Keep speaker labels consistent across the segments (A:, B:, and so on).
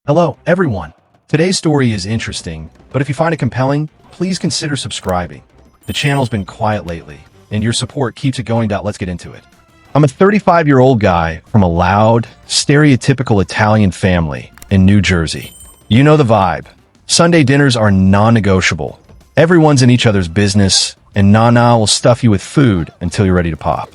A: Hello, everyone. Today's story is interesting, but if you find it compelling, please consider subscribing. The channel's been quiet lately, and your support keeps it going. Let's get into it. I'm a 35-year-old guy from a loud, stereotypical Italian family in New Jersey. You know the vibe. Sunday dinners are non-negotiable. Everyone's in each other's business, and Nana will stuff you with food until you're ready to pop.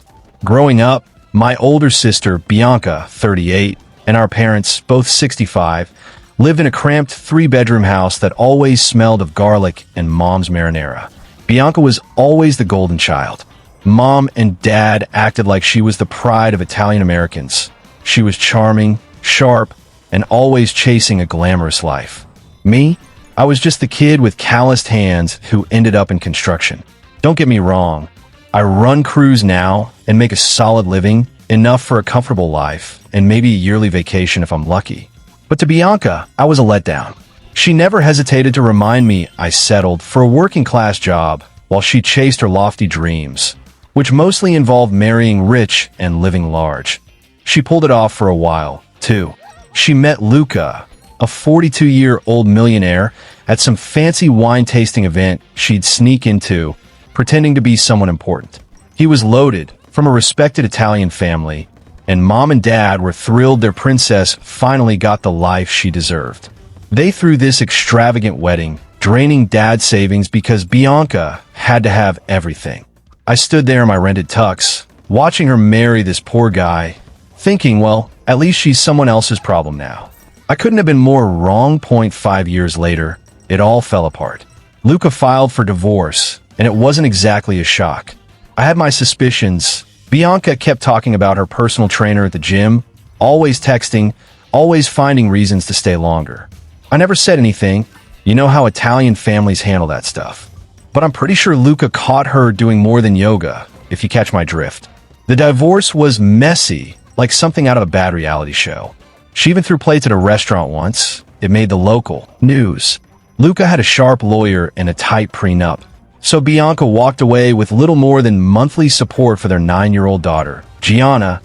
A: Growing up, my older sister, Bianca, 38, and our parents, both 65, lived in a cramped 3-bedroom house that always smelled of garlic and mom's marinara. Bianca was always the golden child. Mom and dad acted like she was the pride of Italian Americans. She was charming, sharp, and always chasing a glamorous life. Me? I was just the kid with calloused hands who ended up in construction. Don't get me wrong. I run crews now and make a solid living, enough for a comfortable life, and maybe a yearly vacation if I'm lucky. But to Bianca, I was a letdown. She never hesitated to remind me I settled for a working-class job while she chased her lofty dreams, which mostly involved marrying rich and living large. She pulled it off for a while, too. She met Luca, a 42-year-old millionaire, at some fancy wine-tasting event she'd sneak into, pretending to be someone important. He was loaded, from a respected Italian family, and mom and dad were thrilled their princess finally got the life she deserved. They threw this extravagant wedding, draining dad's savings because Bianca had to have everything. I stood there in my rented tux, watching her marry this poor guy, thinking, well, at least she's someone else's problem now. I couldn't have been more wrong. 5 years later, it all fell apart. Luca filed for divorce, and it wasn't exactly a shock. I had my suspicions. Bianca kept talking about her personal trainer at the gym, always texting, always finding reasons to stay longer. I never said anything. You know how Italian families handle that stuff. But I'm pretty sure Luca caught her doing more than yoga, if you catch my drift. The divorce was messy, like something out of a bad reality show. She even threw plates at a restaurant once. It made the local news. Luca had a sharp lawyer and a tight prenup. So Bianca walked away with little more than monthly support for their 9-year-old daughter, Gianna.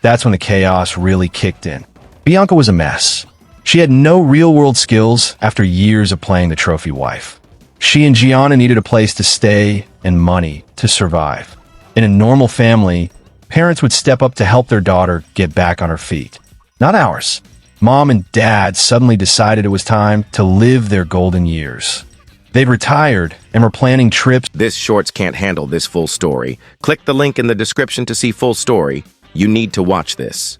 A: That's when the chaos really kicked in. Bianca was a mess. She had no real-world skills after years of playing the trophy wife. She and Gianna needed a place to stay and money to survive. In a normal family, parents would step up to help their daughter get back on her feet. Not ours. Mom and dad suddenly decided it was time to live their golden years. They'd retired and were planning trips.
B: This shorts can't handle this full story. Click the link in the description to see full story. You need to watch this.